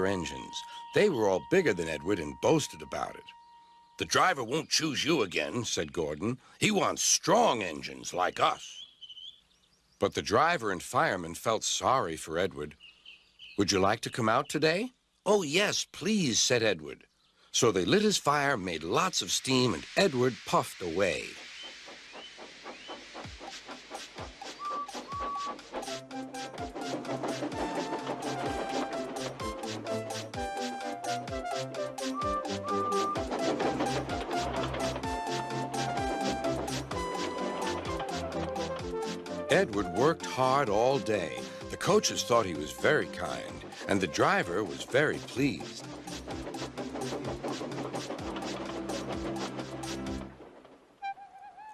Engines. They were all bigger than Edward and boasted about it. "The driver won't choose you again," said Gordon. "He wants strong engines like us." But the driver and fireman felt sorry for Edward. "Would you like to come out today?" "Oh, yes, please," said Edward. So they lit his fire, made lots of steam, and Edward puffed away. Edward worked hard all day. The coaches thought he was very kind, and the driver was very pleased.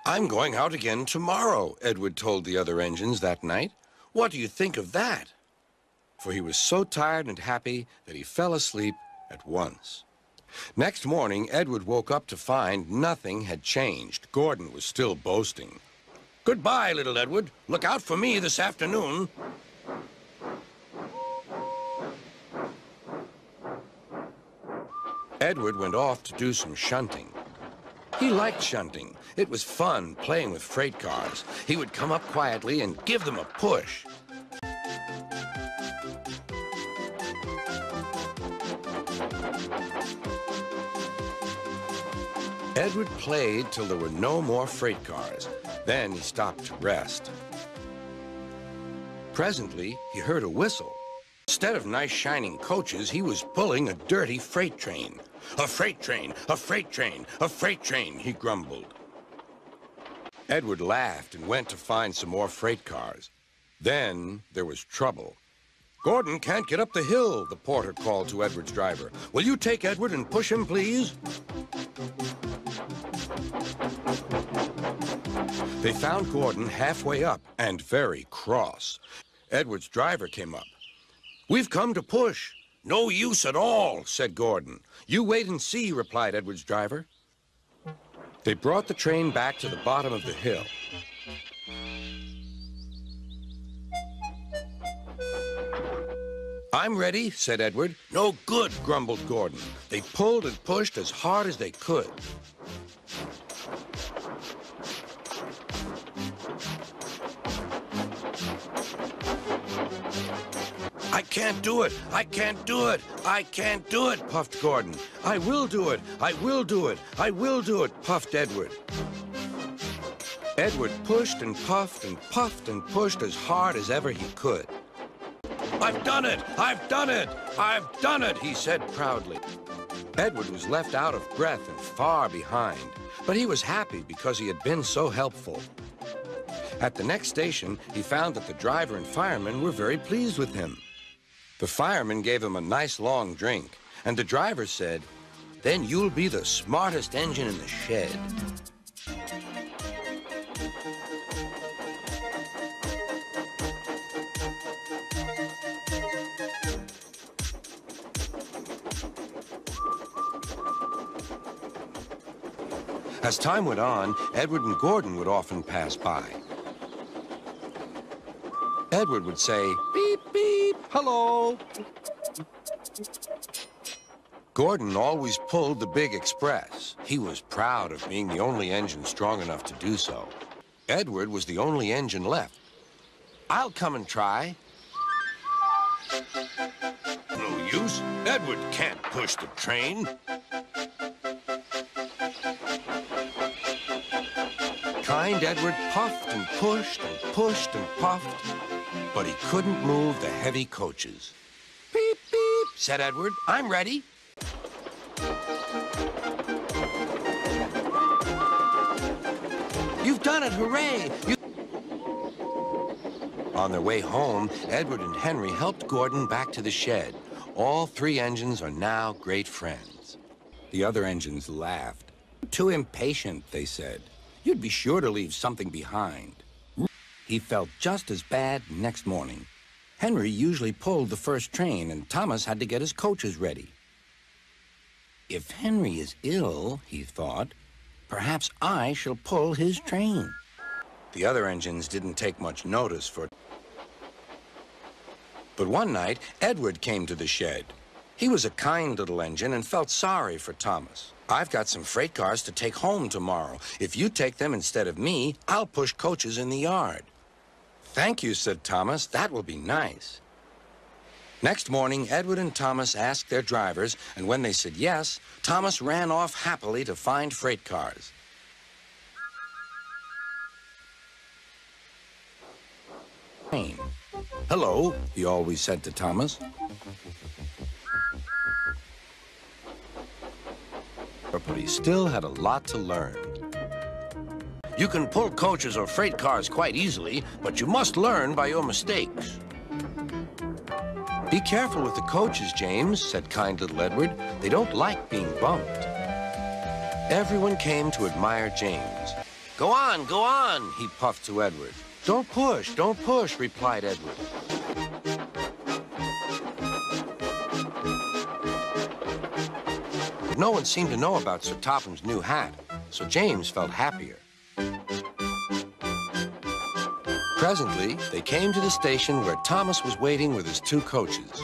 "I'm going out again tomorrow," Edward told the other engines that night. "What do you think of that?" For he was so tired and happy that he fell asleep at once. Next morning, Edward woke up to find nothing had changed. Gordon was still boasting. "Goodbye, little Edward. Look out for me this afternoon." Edward went off to do some shunting. He liked shunting. It was fun playing with freight cars. He would come up quietly and give them a push. Edward played till there were no more freight cars. Then he stopped to rest. Presently, he heard a whistle. Instead of nice shining coaches, he was pulling a dirty freight train. "A freight train, a freight train, a freight train," he grumbled. Edward laughed and went to find some more freight cars. Then there was trouble. "Gordon can't get up the hill," the porter called to Edward's driver. "Will you take Edward and push him, please?" They found Gordon halfway up and very cross. Edward's driver came up. "We've come to push." "No use at all," said Gordon. "You wait and see," replied Edward's driver. They brought the train back to the bottom of the hill. "I'm ready," said Edward. "No good," grumbled Gordon. They pulled and pushed as hard as they could. "I can't do it! I can't do it! I can't do it!" puffed Gordon. "I will do it! I will do it! I will do it!" puffed Edward. Edward pushed and puffed and puffed and pushed as hard as ever he could. "I've done it! I've done it! I've done it!" he said proudly. Edward was left out of breath and far behind, but he was happy because he had been so helpful. At the next station, he found that the driver and fireman were very pleased with him. The fireman gave him a nice long drink, and the driver said, "Then you'll be the smartest engine in the shed." As time went on, Edward and Gordon would often pass by. Edward would say, "Beep, beep, hello." Gordon always pulled the big express. He was proud of being the only engine strong enough to do so. Edward was the only engine left. "I'll come and try." "No use. Edward can't push the train." Kind Edward puffed and pushed and pushed and puffed, but he couldn't move the heavy coaches. "Beep, beep," said Edward. "I'm ready." "You've done it, hooray!" On their way home, Edward and Henry helped Gordon back to the shed. All three engines are now great friends. The other engines laughed. "Too impatient," they said. "You'd be sure to leave something behind." He felt just as bad next morning. Henry usually pulled the first train, and Thomas had to get his coaches ready. If Henry is ill, he thought, perhaps I shall pull his train. The other engines didn't take much notice, for But one night, Edward came to the shed. He was a kind little engine and felt sorry for Thomas. "I've got some freight cars to take home tomorrow. If you take them instead of me, I'll push coaches in the yard." "Thank you," said Thomas. "That will be nice." Next morning, Edward and Thomas asked their drivers, and when they said yes, Thomas ran off happily to find freight cars. "Hello," he always said to Thomas. But he still had a lot to learn. "You can pull coaches or freight cars quite easily, but you must learn by your mistakes." "Be careful with the coaches, James," said kind little Edward. "They don't like being bumped." Everyone came to admire James. Go on," he puffed to Edward. Don't push," replied Edward. But no one seemed to know about Sir Topham's new hat, so James felt happier. Presently, they came to the station where Thomas was waiting with his two coaches.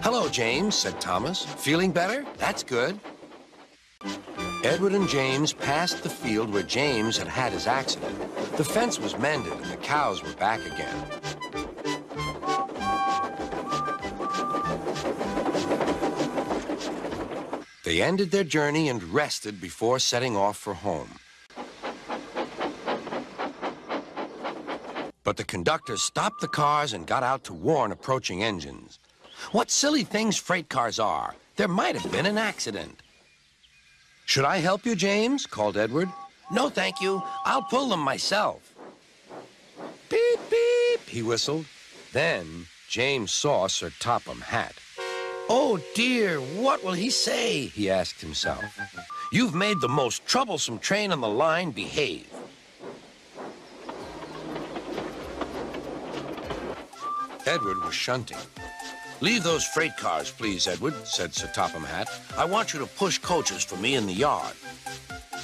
"Hello, James," said Thomas. "Feeling better? That's good." Edward and James passed the field where James had had his accident. The fence was mended and the cows were back again. They ended their journey and rested before setting off for home. But the conductor stopped the cars and got out to warn approaching engines. "What silly things freight cars are! There might have been an accident." "Should I help you, James?" called Edward. "No, thank you. I'll pull them myself." "Beep, beep," he whistled. Then James saw Sir Topham Hatt. "Oh, dear, what will he say?" he asked himself. "You've made the most troublesome train on the line behave." Edward was shunting. "Leave those freight cars, please, Edward," said Sir Topham Hatt. "I want you to push coaches for me in the yard."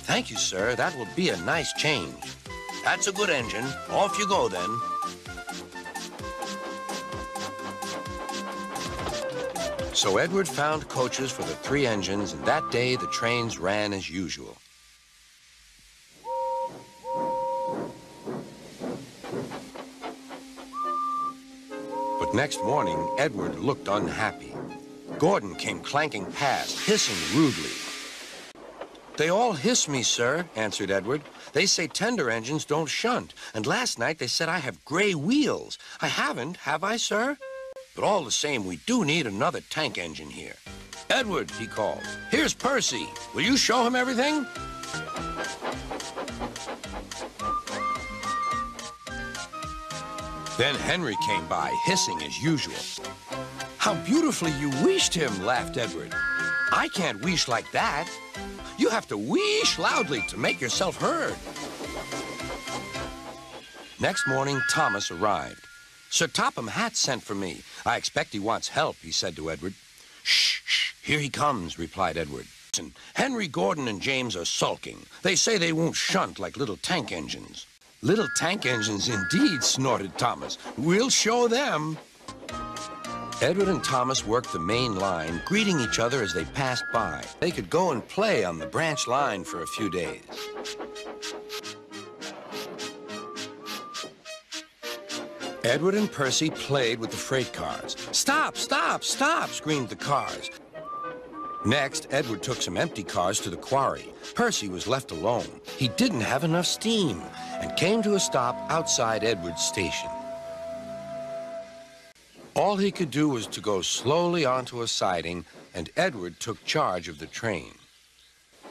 "Thank you, sir. That will be a nice change." "That's a good engine. Off you go, then." So Edward found coaches for the three engines, and that day the trains ran as usual. But next morning, Edward looked unhappy. Gordon came clanking past, hissing rudely. "They all hiss me, sir," answered Edward. "They say tender engines don't shunt, and last night they said I have gray wheels. I haven't, have I, sir? But all the same, we do need another tank engine here." "Edward," he called, "here's Percy. Will you show him everything?" Then Henry came by, hissing as usual. "How beautifully you wheeshed him," laughed Edward. "I can't wheesh like that. You have to wheesh loudly to make yourself heard." Next morning, Thomas arrived. "Sir Topham Hatt sent for me. I expect he wants help," he said to Edward. "Shh, shh, here he comes," replied Edward. "Listen, Henry, Gordon, and James are sulking. They say they won't shunt like little tank engines." "Little tank engines, indeed," snorted Thomas. "We'll show them." Edward and Thomas worked the main line, greeting each other as they passed by. They could go and play on the branch line for a few days. Edward and Percy played with the freight cars. "Stop, stop, stop," screamed the cars. Next, Edward took some empty cars to the quarry. Percy was left alone. He didn't have enough steam and came to a stop outside Edward's station. All he could do was to go slowly onto a siding, and Edward took charge of the train.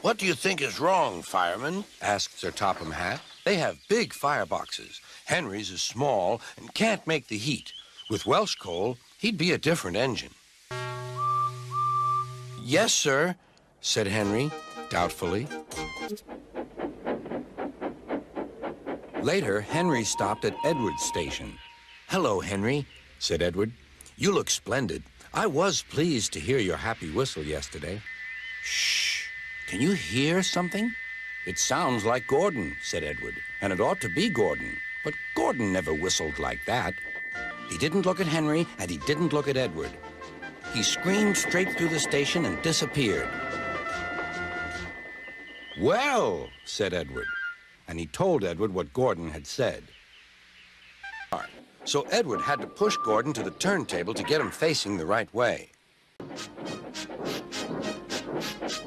"What do you think is wrong, fireman?" asked Sir Topham Hatt. "They have big fireboxes. Henry's is small and can't make the heat. With Welsh coal, he'd be a different engine." "Yes, sir," said Henry, doubtfully. Later, Henry stopped at Edward's station. "Hello, Henry," said Edward. "You look splendid. I was pleased to hear your happy whistle yesterday." "Shh! Can you hear something?" "It sounds like Gordon," said Edward, "and it ought to be Gordon. But Gordon never whistled like that." He didn't look at Henry, and he didn't look at Edward. He screamed straight through the station and disappeared. "Well," said Edward, and he told Edward what Gordon had said. So Edward had to push Gordon to the turntable to get him facing the right way.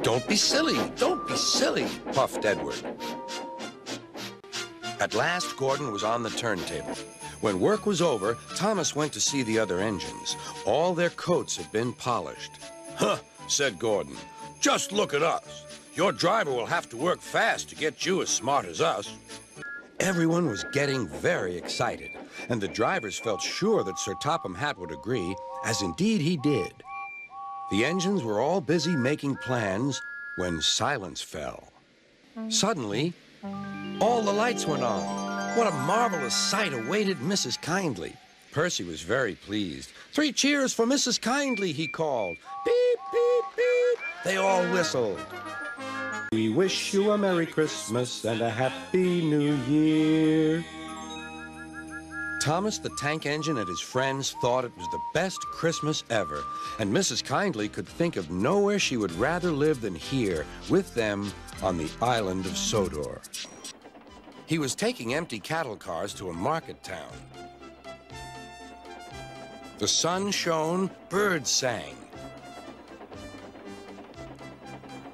"Don't be silly, don't be silly," puffed Edward. At last, Gordon was on the turntable. When work was over, Thomas went to see the other engines. All their coats had been polished. "Huh," said Gordon. "Just look at us. Your driver will have to work fast to get you as smart as us." Everyone was getting very excited, and the drivers felt sure that Sir Topham Hatt would agree, as indeed he did. The engines were all busy making plans when silence fell. Suddenly, all the lights went on. What a marvelous sight awaited Mrs. Kindly. Percy was very pleased. "3 cheers for Mrs. Kindly," he called. "Beep, beep, beep." They all whistled. "We wish you a Merry Christmas and a Happy New Year." Thomas the Tank Engine and his friends thought it was the best Christmas ever, and Mrs. Kindly could think of nowhere she would rather live than here, with them on the island of Sodor. He was taking empty cattle cars to a market town. The sun shone, birds sang.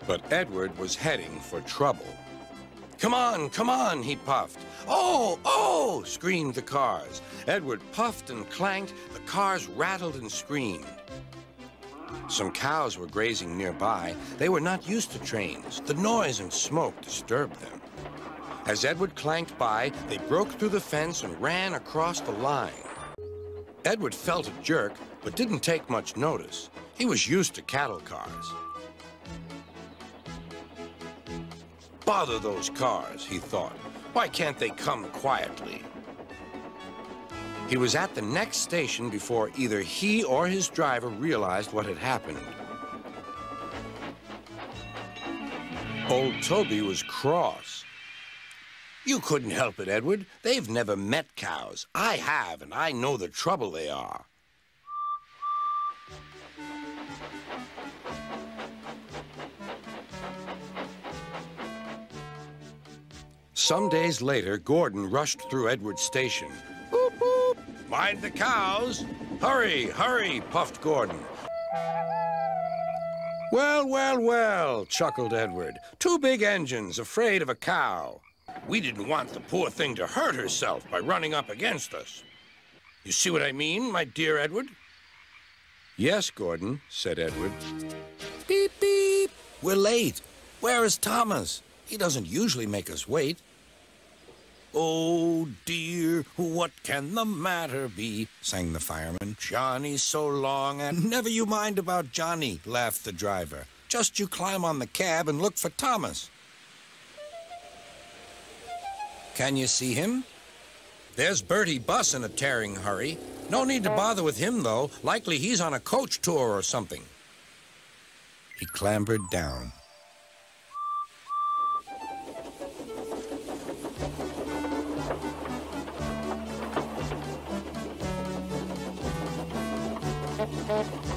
But Edward was heading for trouble. Come on," he puffed. "Oh, oh!" screamed the cars. Edward puffed and clanked. The cars rattled and screamed. Some cows were grazing nearby. They were not used to trains. The noise and smoke disturbed them. As Edward clanked by, they broke through the fence and ran across the line. Edward felt a jerk, but didn't take much notice. He was used to cattle cars. Bother those cars, he thought. Why can't they come quietly? He was at the next station before either he or his driver realized what had happened. Old Toby was cross. "You couldn't help it, Edward. They've never met cows. I have, and I know the trouble they are." Some days later, Gordon rushed through Edward's station. "Boop, boop! Mind the cows! Hurry, hurry!" puffed Gordon. "Well, well, well," chuckled Edward. "Two big engines afraid of a cow. We didn't want the poor thing to hurt herself by running up against us. You see what I mean, my dear Edward?" "Yes, Gordon," said Edward. "Beep, beep! We're late. Where is Thomas? He doesn't usually make us wait." "Oh, dear, what can the matter be?" sang the fireman. "Johnny's so long and—" "Never you mind about Johnny," laughed the driver. "Just you climb on the cab and look for Thomas." "Can you see him?" "There's Bertie Buss in a tearing hurry. No need to bother with him, though. Likely he's on a coach tour or something." He clambered down.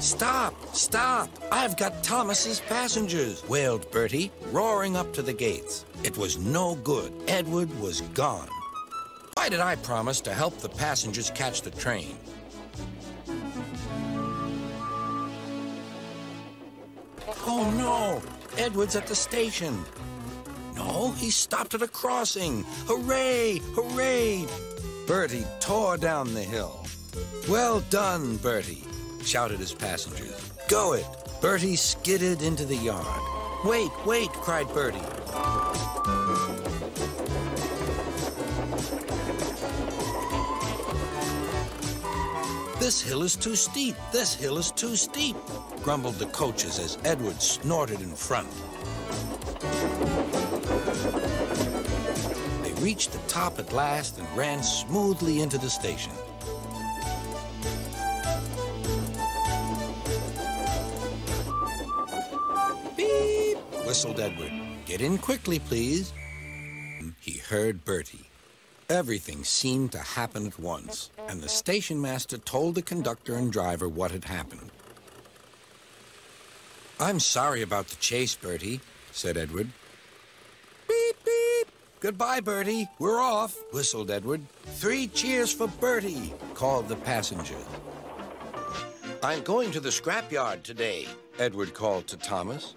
"Stop! Stop! I've got Thomas's passengers!" wailed Bertie, roaring up to the gates. It was no good. Edward was gone. Why did I promise to help the passengers catch the train? Oh, no! Edward's at the station. No, he stopped at a crossing. Hooray! Hooray! Bertie tore down the hill. "Well done, Bertie!" shouted his passengers. "Go it!" Bertie skidded into the yard. "Wait, wait!" cried Bertie. "This hill is too steep! This hill is too steep!" grumbled the coaches as Edward snorted in front. They reached the top at last and ran smoothly into the station. Beep! Whistled Edward. "Get in quickly, please." He heard Bertie. Everything seemed to happen at once, and the station master told the conductor and driver what had happened. "I'm sorry about the chase, Bertie," said Edward. "Beep, beep. Goodbye, Bertie. We're off," whistled Edward. "3 cheers for Bertie," called the passenger. "I'm going to the scrapyard today," Edward called to Thomas.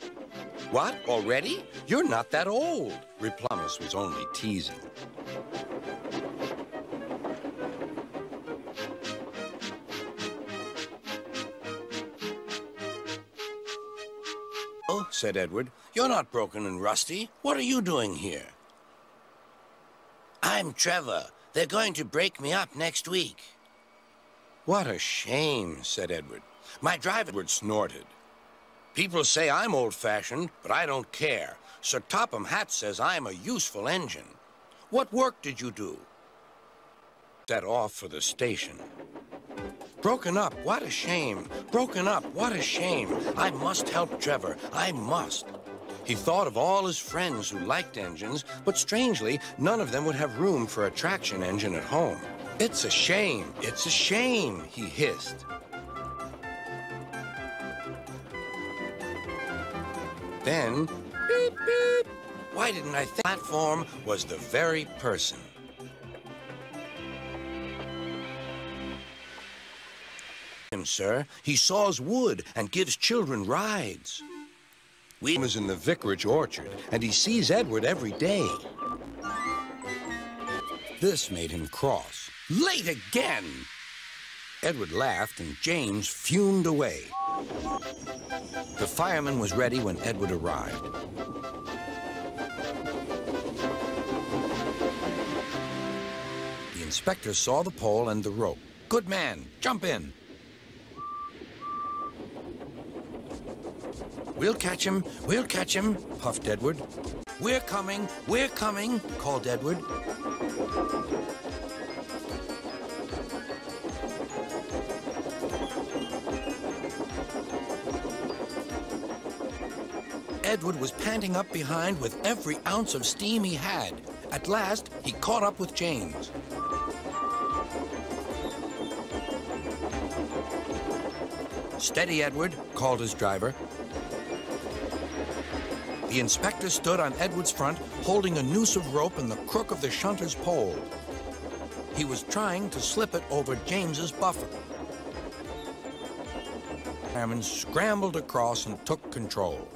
"What, already? You're not that old," Thomas was only teasing. "Oh," said Edward, "you're not broken and rusty. What are you doing here?" "I'm Trevor. They're going to break me up next week." "What a shame," said Edward. My driver Edward snorted. "People say I'm old-fashioned, but I don't care. Sir Topham Hatt says I'm a useful engine. What work did you do?" "Set off for the station." "Broken up, what a shame. Broken up, what a shame. I must help Trevor, I must." He thought of all his friends who liked engines, but strangely, none of them would have room for a traction engine at home. "It's a shame, it's a shame," he hissed. Then, beep, beep. Why didn't I think the platform was the very person? "Him, sir. He saws wood and gives children rides." "We was in the vicarage orchard, and he sees Edward every day." This made him cross. "Late again!" Edward laughed, and James fumed away. The fireman was ready when Edward arrived. The inspector saw the pole and the rope. "Good man, jump in." We'll catch him, puffed Edward. We're coming, called Edward. Edward was panting up behind with every ounce of steam he had. At last, he caught up with James. "Steady, Edward," called his driver. The inspector stood on Edward's front, holding a noose of rope in the crook of the shunter's pole. He was trying to slip it over James's buffer. The fireman scrambled across and took control.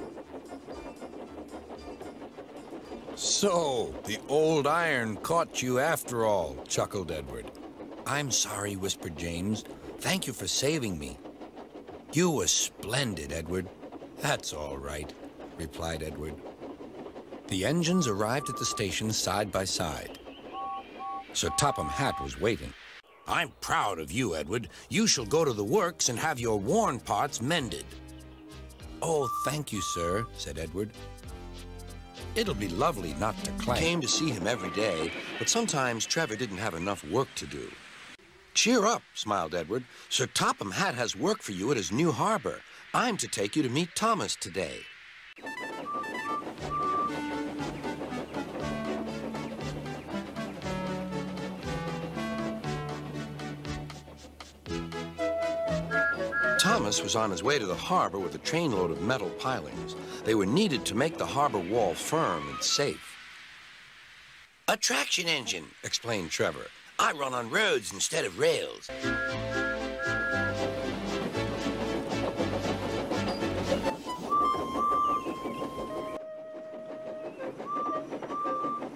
"So, the old iron caught you after all," chuckled Edward. "I'm sorry," whispered James. "Thank you for saving me." "You were splendid, Edward." "That's all right," replied Edward. The engines arrived at the station side by side. Sir Topham Hatt was waiting. "I'm proud of you, Edward. You shall go to the works and have your worn parts mended." "Oh, thank you, sir," said Edward. It'll be lovely not to clank. Came to see him every day, but sometimes Trevor didn't have enough work to do. "Cheer up," smiled Edward. "Sir Topham Hatt has work for you at his new harbor. I'm to take you to meet Thomas today." Thomas was on his way to the harbor with a trainload of metal pilings. They were needed to make the harbor wall firm and safe. "A traction engine," explained Trevor. "I run on roads instead of rails."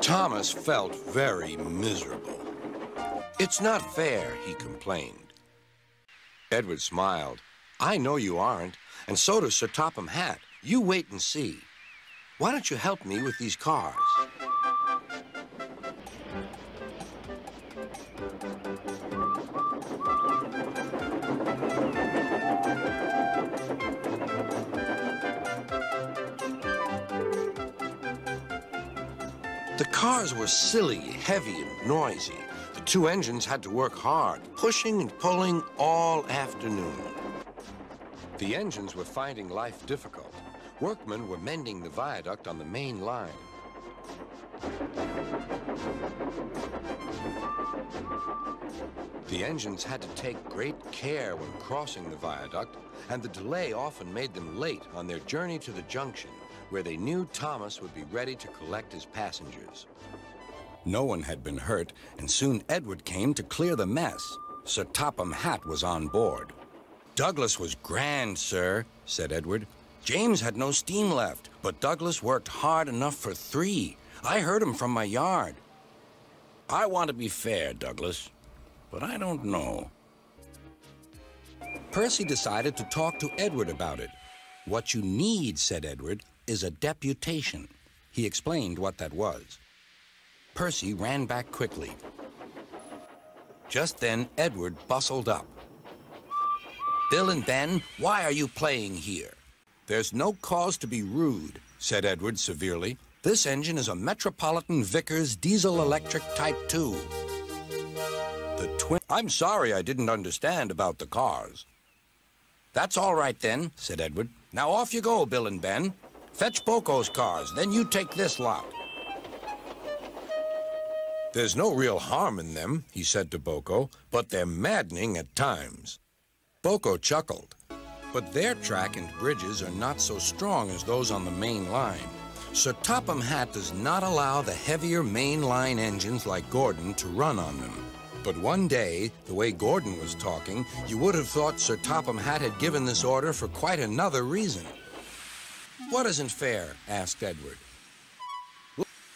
Thomas felt very miserable. "It's not fair," he complained. Edward smiled. "I know you aren't, and so does Sir Topham Hatt. You wait and see. Why don't you help me with these cars?" The cars were silly, heavy, and noisy. The two engines had to work hard, pushing and pulling all afternoon. The engines were finding life difficult. Workmen were mending the viaduct on the main line. The engines had to take great care when crossing the viaduct, and the delay often made them late on their journey to the junction, where they knew Thomas would be ready to collect his passengers. No one had been hurt, and soon Edward came to clear the mess. Sir Topham Hatt was on board. "Douglas was grand, sir," said Edward. "James had no steam left, but Douglas worked hard enough for 3. I heard him from my yard." "I want to be fair, Douglas, but I don't know." Percy decided to talk to Edward about it. "What you need," said Edward, "is a deputation." He explained what that was. Percy ran back quickly. Just then, Edward bustled up. "Bill and Ben, why are you playing here?" "There's no cause to be rude," said Edward severely. "This engine is a Metropolitan Vickers diesel-electric Type 2. The twin—" "I'm sorry I didn't understand about the cars." "That's all right then," said Edward. "Now off you go, Bill and Ben. Fetch Boco's cars, then you take this lot." "There's no real harm in them," he said to Boco, "but they're maddening at times." Boco chuckled. "But their track and bridges are not so strong as those on the main line. Sir Topham Hatt does not allow the heavier main line engines like Gordon to run on them. But one day, the way Gordon was talking, you would have thought Sir Topham Hatt had given this order for quite another reason." "What isn't fair?" asked Edward.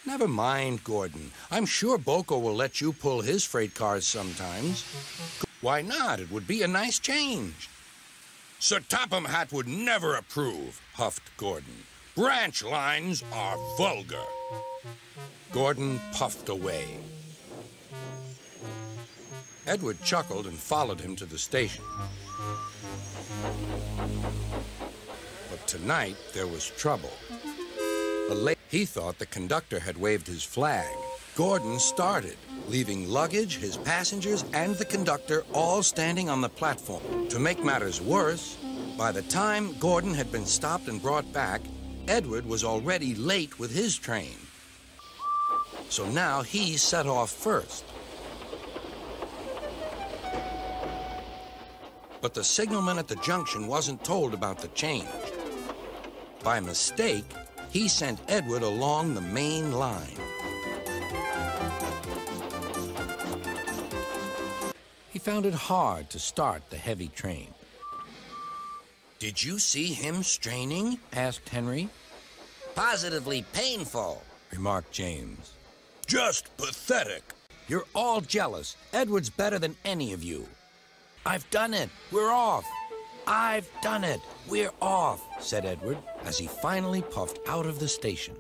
"Never mind, Gordon. I'm sure Boco will let you pull his freight cars sometimes." "Why not? It would be a nice change." "Sir Topham Hatt would never approve," huffed Gordon. "Branch lines are vulgar." Gordon puffed away. Edward chuckled and followed him to the station. But tonight there was trouble. He thought the conductor had waved his flag. Gordon started, leaving luggage, his passengers, and the conductor all standing on the platform. To make matters worse, by the time Gordon had been stopped and brought back, Edward was already late with his train. So now he set off first. But the signalman at the junction wasn't told about the change. By mistake, he sent Edward along the main line. He found it hard to start the heavy train. "Did you see him straining?" asked Henry. "Positively painful," remarked James. "Just pathetic." "You're all jealous. Edward's better than any of you." "I've done it. We're off." "I've done it. We're off," said Edward as he finally puffed out of the station.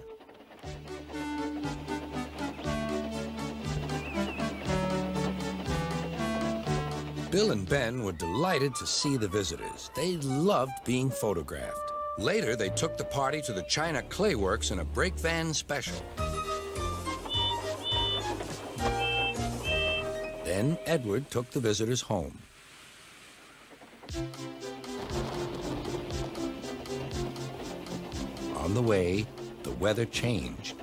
Bill and Ben were delighted to see the visitors. They loved being photographed. Later, they took the party to the China Clay Works in a brake van special. Then Edward took the visitors home. On the way, the weather changed.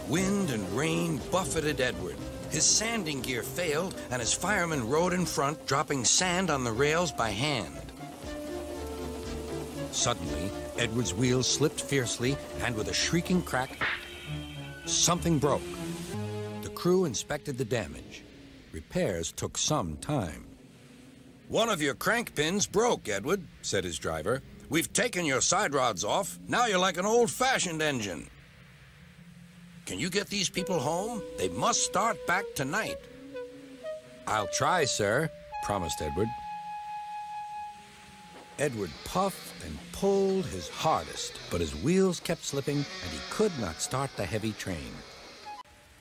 Wind and rain buffeted Edward. His sanding gear failed, and his fireman rode in front, dropping sand on the rails by hand. Suddenly, Edward's wheels slipped fiercely, and with a shrieking crack, something broke. The crew inspected the damage. Repairs took some time. "One of your crank pins broke, Edward," said his driver. "We've taken your side rods off. Now you're like an old-fashioned engine." "Can you get these people home? They must start back tonight." "I'll try, sir," promised Edward. Edward puffed and pulled his hardest, but his wheels kept slipping, and he could not start the heavy train.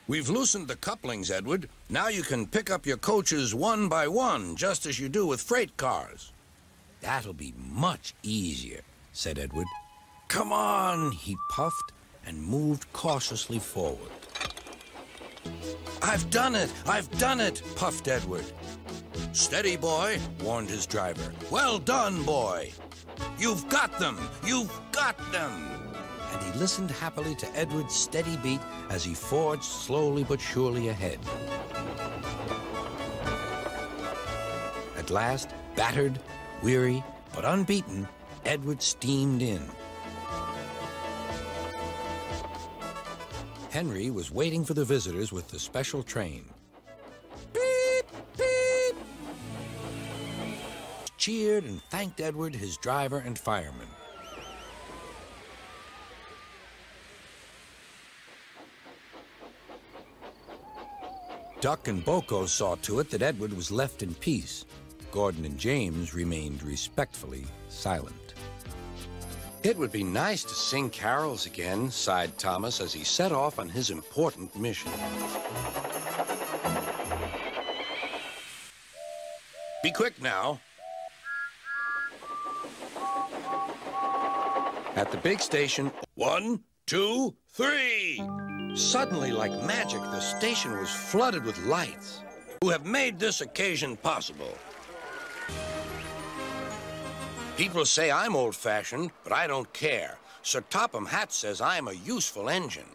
"We've loosened the couplings, Edward. Now you can pick up your coaches one by one, just as you do with freight cars." "That'll be much easier," said Edward. "Come on," he puffed and moved cautiously forward. "I've done it! I've done it!" puffed Edward. "Steady, boy," warned his driver. "Well done, boy. You've got them! You've got them!" and he listened happily to Edward's steady beat as he forged slowly but surely ahead. At last, battered, weary, but unbeaten, Edward steamed in. Henry was waiting for the visitors with the special train. Beep, beep! Cheered and thanked Edward, his driver and fireman. Duck and Boko saw to it that Edward was left in peace. Gordon and James remained respectfully silent. It would be nice to sing carols again, sighed Thomas as he set off on his important mission. Be quick now. At the big station, 1, 2, 3. Suddenly, like magic, the station was flooded with lights. Who have made this occasion possible. People say I'm old-fashioned, but I don't care. Sir Topham Hatt says I'm a useful engine.